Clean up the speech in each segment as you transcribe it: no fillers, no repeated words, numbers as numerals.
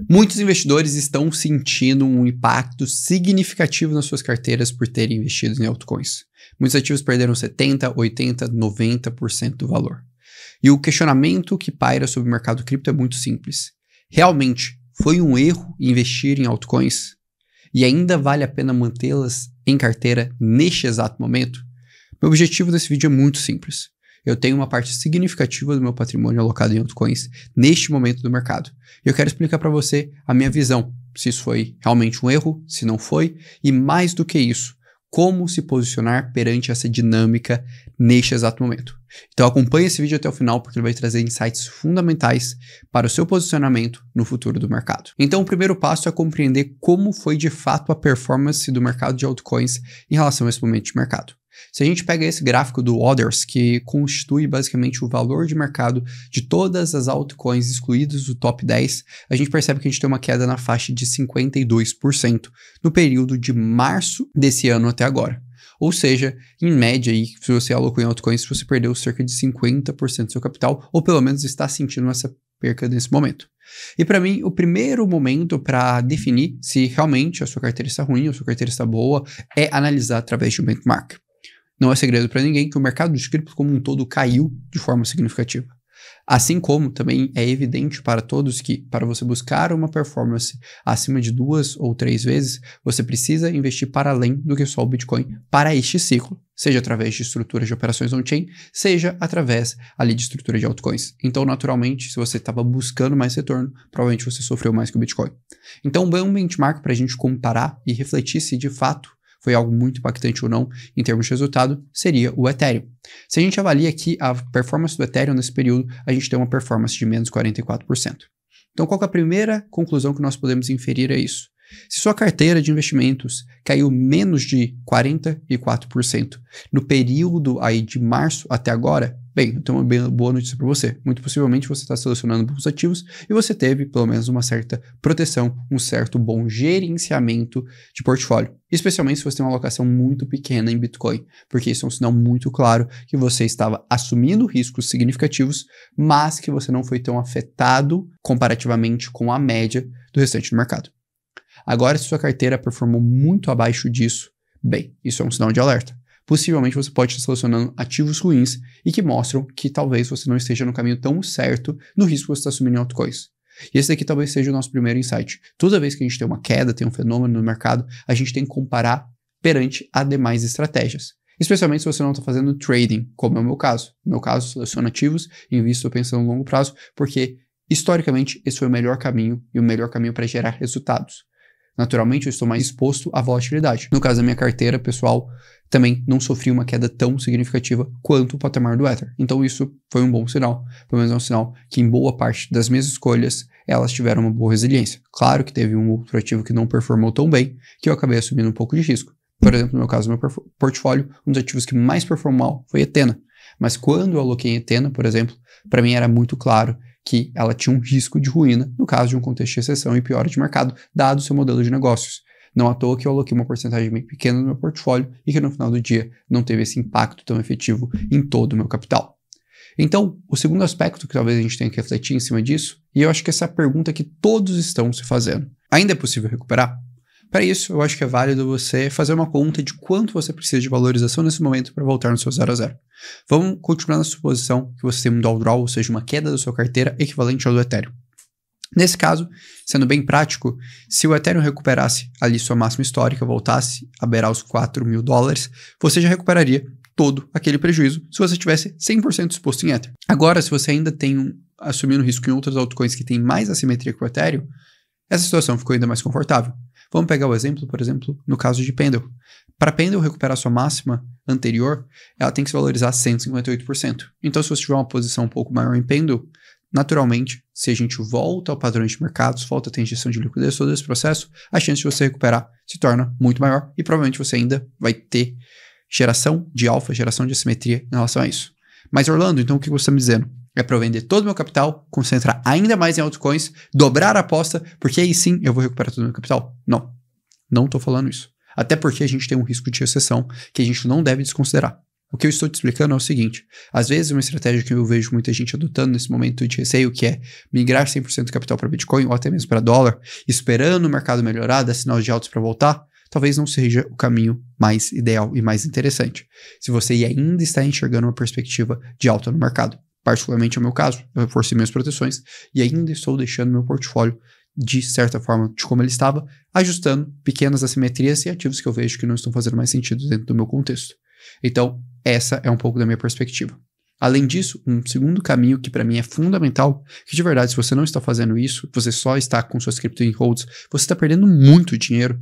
Muitos investidores estão sentindo um impacto significativo nas suas carteiras por terem investido em altcoins. Muitos ativos perderam 70%, 80%, 90% do valor. E o questionamento que paira sobre o mercado cripto é muito simples. Realmente, foi um erro investir em altcoins? E ainda vale a pena mantê-las em carteira neste exato momento? Meu objetivo desse vídeo é muito simples. Eu tenho uma parte significativa do meu patrimônio alocado em altcoins neste momento do mercado. E eu quero explicar para você a minha visão, se isso foi realmente um erro, se não foi, e mais do que isso, como se posicionar perante essa dinâmica neste exato momento. Então acompanhe esse vídeo até o final porque ele vai trazer insights fundamentais para o seu posicionamento no futuro do mercado. Então o primeiro passo é compreender como foi de fato a performance do mercado de altcoins em relação a esse momento de mercado. Se a gente pega esse gráfico do Others, que constitui basicamente o valor de mercado de todas as altcoins excluídas do top 10, a gente percebe que a gente tem uma queda na faixa de 52% no período de março desse ano até agora. Ou seja, em média, aí, se você alocou em altcoins, você perdeu cerca de 50% do seu capital, ou pelo menos está sentindo essa perca nesse momento. E para mim, o primeiro momento para definir se realmente a sua carteira está ruim ou a sua carteira está boa é analisar através de um benchmark. Não é segredo para ninguém que o mercado de cripto como um todo caiu de forma significativa. Assim como também é evidente para todos que, para você buscar uma performance acima de 2 ou 3 vezes, você precisa investir para além do que só o Bitcoin para este ciclo, seja através de estruturas de operações on-chain, seja através ali de estrutura de altcoins. Então, naturalmente, se você estava buscando mais retorno, provavelmente você sofreu mais que o Bitcoin. Então, um benchmark para a gente comparar e refletir se de fato foi algo muito impactante ou não em termos de resultado, seria o Ethereum. Se a gente avalia aqui a performance do Ethereum nesse período, a gente tem uma performance de menos 44%. Então, qual que é a primeira conclusão que nós podemos inferir a isso? Se sua carteira de investimentos caiu menos de 44% no período aí de março até agora, bem, eu tenho uma boa notícia para você. Muito possivelmente você está selecionando bons ativos e você teve pelo menos uma certa proteção, um certo bom gerenciamento de portfólio. Especialmente se você tem uma alocação muito pequena em Bitcoin, porque isso é um sinal muito claro que você estava assumindo riscos significativos, mas que você não foi tão afetado comparativamente com a média do restante do mercado. Agora, se sua carteira performou muito abaixo disso, bem, isso é um sinal de alerta. Possivelmente você pode estar selecionando ativos ruins e que mostram que talvez você não esteja no caminho tão certo no risco que você está assumindo em altcoins. E esse daqui talvez seja o nosso primeiro insight. Toda vez que a gente tem uma queda, tem um fenômeno no mercado, a gente tem que comparar perante a demais estratégias. Especialmente se você não está fazendo trading, como é o meu caso. No meu caso, seleciono ativos e invisto pensando no longo prazo, porque historicamente esse foi o melhor caminho e o melhor caminho para gerar resultados. Naturalmente, eu estou mais exposto à volatilidade. No caso da minha carteira, pessoal, também não sofri uma queda tão significativa quanto o patamar do Ether. Então, isso foi um bom sinal. Pelo menos é um sinal que, em boa parte das minhas escolhas, elas tiveram uma boa resiliência. Claro que teve um outro ativo que não performou tão bem, que eu acabei assumindo um pouco de risco. Por exemplo, no meu caso, no meu portfólio, um dos ativos que mais performou mal foi Ethena. Mas quando eu aloquei em Ethena, por exemplo, para mim era muito claro que ela tinha um risco de ruína no caso de um contexto de recessão e piora de mercado, dado o seu modelo de negócios. Não à toa que eu aloquei uma porcentagem bem pequena no meu portfólio e que no final do dia não teve esse impacto tão efetivo em todo o meu capital. Então, o segundo aspecto que talvez a gente tenha que refletir em cima disso, e eu acho que essa é a pergunta que todos estão se fazendo. Ainda é possível recuperar? Para isso, eu acho que é válido você fazer uma conta de quanto você precisa de valorização nesse momento para voltar no seu 0 a 0. Vamos continuar na suposição que você tem um drawdown, ou seja, uma queda da sua carteira equivalente ao do Ethereum. Nesse caso, sendo bem prático, se o Ethereum recuperasse ali sua máxima histórica, voltasse a beirar os $4.000, você já recuperaria todo aquele prejuízo se você tivesse 100% exposto em Ether. Agora, se você ainda tem assumindo risco em outras altcoins que têm mais assimetria que o Ethereum, essa situação ficou ainda mais confortável. Vamos pegar o exemplo, por exemplo, no caso de Pendle. Para Pendle recuperar sua máxima anterior, ela tem que se valorizar 158%. Então, se você tiver uma posição um pouco maior em Pendle, naturalmente, se a gente volta ao padrão de mercados, volta a ter injeção de liquidez, todo esse processo, a chance de você recuperar se torna muito maior e provavelmente você ainda vai ter geração de alfa, geração de assimetria em relação a isso. Mas Orlando, então o que você está me dizendo? É para eu vender todo o meu capital, concentrar ainda mais em altcoins, dobrar a aposta, porque aí sim eu vou recuperar todo o meu capital? Não, não estou falando isso. Até porque a gente tem um risco de recessão que a gente não deve desconsiderar. O que eu estou te explicando é o seguinte, às vezes uma estratégia que eu vejo muita gente adotando nesse momento de receio, que é migrar 100% do capital para Bitcoin ou até mesmo para dólar, esperando o mercado melhorar, dar sinais de altos para voltar, talvez não seja o caminho mais ideal e mais interessante. Se você ainda está enxergando uma perspectiva de alta no mercado, particularmente é o meu caso, eu reforcei minhas proteções e ainda estou deixando meu portfólio de certa forma de como ele estava, ajustando pequenas assimetrias e ativos que eu vejo que não estão fazendo mais sentido dentro do meu contexto. Então, essa é um pouco da minha perspectiva. Além disso, um segundo caminho que para mim é fundamental, que de verdade, se você não está fazendo isso, você só está com suas cripto em holds, você está perdendo muito dinheiro,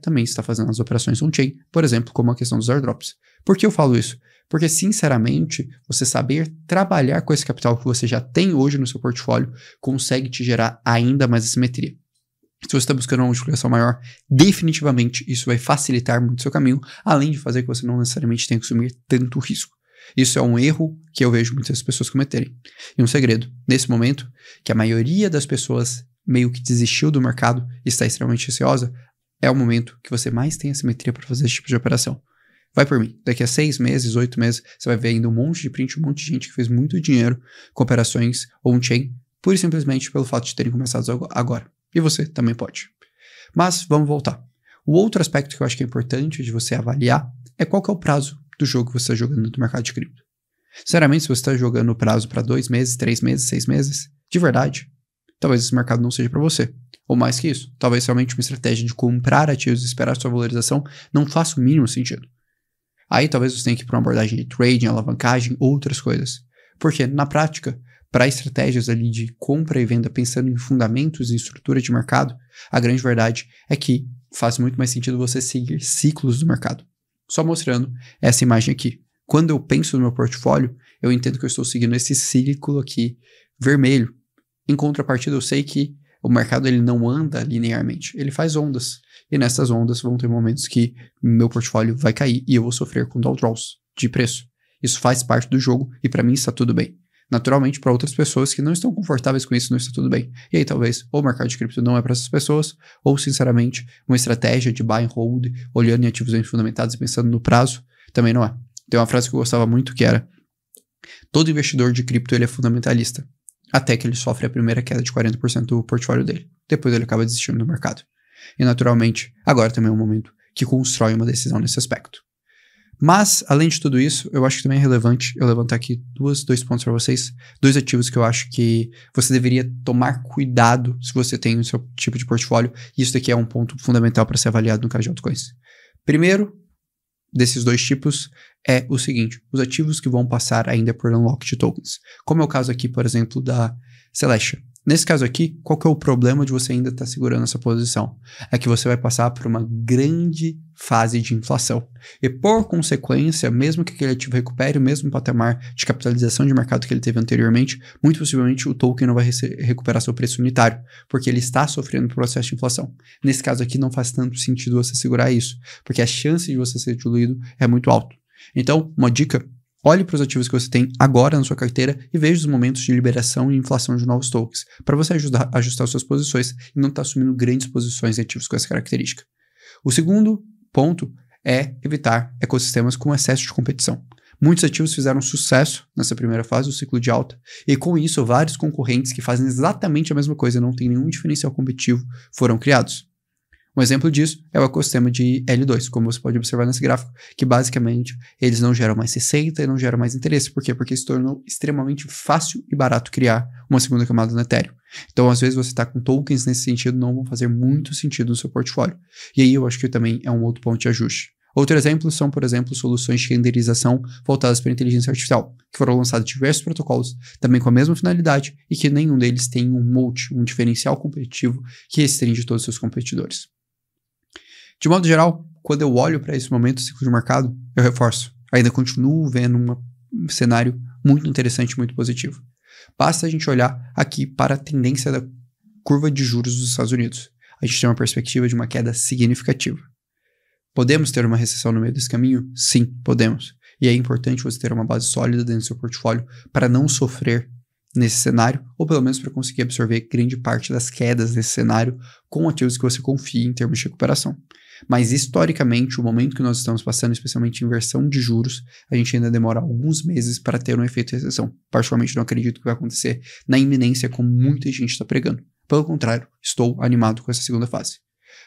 também está fazendo as operações on-chain, por exemplo, como a questão dos airdrops. Por que eu falo isso? Porque, sinceramente, você saber trabalhar com esse capital que você já tem hoje no seu portfólio consegue te gerar ainda mais assimetria. Se você está buscando uma multiplicação maior, definitivamente isso vai facilitar muito o seu caminho, além de fazer que você não necessariamente tenha que assumir tanto risco. Isso é um erro que eu vejo muitas pessoas cometerem. E um segredo, nesse momento, que a maioria das pessoas meio que desistiu do mercado e está extremamente receosa, é o momento que você mais tem assimetria para fazer esse tipo de operação. Vai por mim, daqui a 6 meses, 8 meses, você vai ver ainda um monte de print, um monte de gente que fez muito dinheiro com operações on-chain, pura e simplesmente pelo fato de terem começado agora. E você também pode. Mas vamos voltar. O outro aspecto que eu acho que é importante de você avaliar é qual que é o prazo do jogo que você está jogando no mercado de cripto. Sinceramente, se você está jogando o prazo para 2 meses, 3 meses, 6 meses, de verdade, talvez esse mercado não seja para você. Ou mais que isso, talvez realmente uma estratégia de comprar ativos e esperar sua valorização não faça o mínimo sentido. Aí talvez você tenha que ir para uma abordagem de trading, alavancagem, outras coisas. Porque, na prática, para estratégias ali de compra e venda pensando em fundamentos e estrutura de mercado, a grande verdade é que faz muito mais sentido você seguir ciclos do mercado. Só mostrando essa imagem aqui. Quando eu penso no meu portfólio, eu entendo que eu estou seguindo esse ciclo aqui vermelho. Em contrapartida, eu sei que o mercado ele não anda linearmente, ele faz ondas. E nessas ondas vão ter momentos que meu portfólio vai cair e eu vou sofrer com downdraws de preço. Isso faz parte do jogo e para mim está tudo bem. Naturalmente, para outras pessoas que não estão confortáveis com isso, não está tudo bem. E aí talvez ou o mercado de cripto não é para essas pessoas, ou sinceramente, uma estratégia de buy and hold, olhando em ativos bem fundamentados e pensando no prazo, também não é. Tem uma frase que eu gostava muito que era: todo investidor de cripto ele é fundamentalista, até que ele sofre a primeira queda de 40% do portfólio dele. Depois ele acaba desistindo do mercado. E naturalmente, agora também é um momento que constrói uma decisão nesse aspecto. Mas, além de tudo isso, eu acho que também é relevante eu levantar aqui dois pontos para vocês, 2 ativos que eu acho que você deveria tomar cuidado se você tem o seu tipo de portfólio, e isso daqui é um ponto fundamental para ser avaliado no caso de altcoins. Primeiro, desses 2 tipos, é o seguinte: os ativos que vão passar ainda por unlock de tokens. Como é o caso aqui, por exemplo, da Celestia. Nesse caso aqui, qual que é o problema de você ainda estar segurando essa posição? É que você vai passar por uma grande fase de inflação. E por consequência, mesmo que aquele ativo recupere o mesmo patamar de capitalização de mercado que ele teve anteriormente, muito possivelmente o token não vai recuperar seu preço unitário, porque ele está sofrendo um processo de inflação. Nesse caso aqui, não faz tanto sentido você segurar isso, porque a chance de você ser diluído é muito alta. Então, uma dica: olhe para os ativos que você tem agora na sua carteira e veja os momentos de liberação e inflação de novos tokens, para você ajustar suas posições e não estar assumindo grandes posições em ativos com essa característica. O segundo ponto é evitar ecossistemas com excesso de competição. Muitos ativos fizeram sucesso nessa primeira fase do ciclo de alta, e com isso vários concorrentes que fazem exatamente a mesma coisa e não tem nenhum diferencial competitivo foram criados. Um exemplo disso é o ecossistema de L2, como você pode observar nesse gráfico, que basicamente eles não geram mais receita e não geram mais interesse. Por quê? Porque se tornou extremamente fácil e barato criar uma segunda camada no Ethereum. Então, às vezes, você está com tokens nesse sentido, não vão fazer muito sentido no seu portfólio. E aí eu acho que também é um outro ponto de ajuste. Outro exemplo são, por exemplo, soluções de renderização voltadas para a inteligência artificial, que foram lançados diversos protocolos, também com a mesma finalidade, e que nenhum deles tem um moat, um diferencial competitivo que restringe todos os seus competidores. De modo geral, quando eu olho para esse momento do ciclo de mercado, eu reforço. Ainda continuo vendo um cenário muito interessante, muito positivo. Basta a gente olhar aqui para a tendência da curva de juros dos Estados Unidos. A gente tem uma perspectiva de uma queda significativa. Podemos ter uma recessão no meio desse caminho? Sim, podemos. E é importante você ter uma base sólida dentro do seu portfólio para não sofrer nesse cenário, ou pelo menos para conseguir absorver grande parte das quedas desse cenário com ativos que você confie em termos de recuperação. Mas historicamente, o momento que nós estamos passando, especialmente inversão de juros, a gente ainda demora alguns meses para ter um efeito de recessão. Particularmente não acredito que vai acontecer na iminência como muita gente está pregando. Pelo contrário, estou animado com essa segunda fase.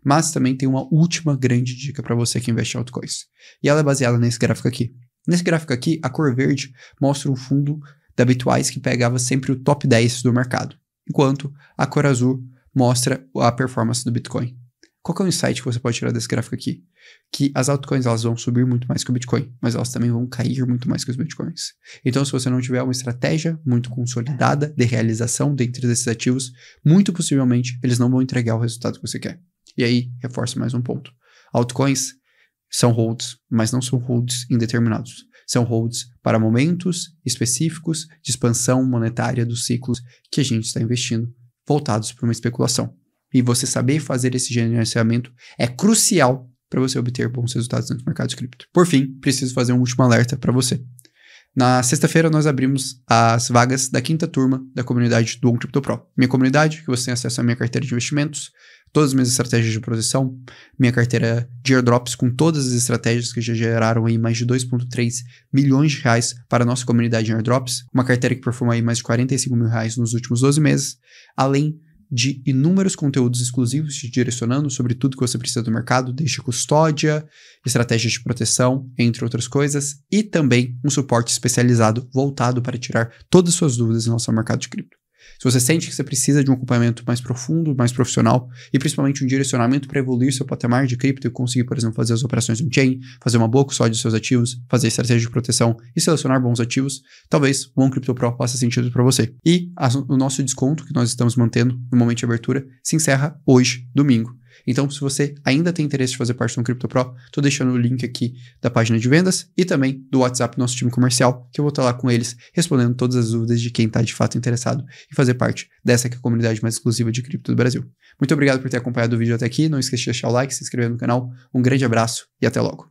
Mas também tem uma última grande dica para você que investe em altcoins. E ela é baseada nesse gráfico aqui. Nesse gráfico aqui, a cor verde mostra um fundo da Bitwise que pegava sempre o top 10 do mercado, enquanto a cor azul mostra a performance do Bitcoin. Qual que é o insight que você pode tirar desse gráfico aqui? Que as altcoins elas vão subir muito mais que o Bitcoin, mas elas também vão cair muito mais que os Bitcoins. Então, se você não tiver uma estratégia muito consolidada de realização dentro desses ativos, muito possivelmente eles não vão entregar o resultado que você quer. E aí, reforça mais um ponto. Altcoins são holds, mas não são holds indeterminados. São holds para momentos específicos de expansão monetária dos ciclos que a gente está investindo, voltados para uma especulação. E você saber fazer esse gerenciamento é crucial para você obter bons resultados no mercado de cripto. Por fim, preciso fazer um último alerta para você. Na sexta-feira, nós abrimos as vagas da 5ª turma da comunidade do OnCryptoPro. Minha comunidade, que você tem acesso à minha carteira de investimentos, todas as minhas estratégias de proteção, minha carteira de airdrops com todas as estratégias que já geraram aí mais de 2,3 milhões de reais para a nossa comunidade em airdrops, uma carteira que performou aí mais de 45 mil reais nos últimos 12 meses, além de inúmeros conteúdos exclusivos te direcionando sobre tudo que você precisa do mercado, desde custódia, estratégias de proteção, entre outras coisas, e também um suporte especializado voltado para tirar todas as suas dúvidas em relação ao mercado de cripto. Se você sente que você precisa de um acompanhamento mais profundo, mais profissional e principalmente um direcionamento para evoluir seu patamar de cripto e conseguir, por exemplo, fazer as operações on-chain, fazer uma boa custódia dos seus ativos, fazer estratégia de proteção e selecionar bons ativos, talvez o OnCryptoPro faça sentido para você. E o nosso desconto que nós estamos mantendo no momento de abertura se encerra hoje, domingo. Então, se você ainda tem interesse de fazer parte do OnCryptoPro, estou deixando o link aqui da página de vendas e também do WhatsApp do nosso time comercial, que eu vou estar lá com eles, respondendo todas as dúvidas de quem está de fato interessado em fazer parte dessa que é a comunidade mais exclusiva de cripto do Brasil. Muito obrigado por ter acompanhado o vídeo até aqui, não esqueça de deixar o like, se inscrever no canal, um grande abraço e até logo.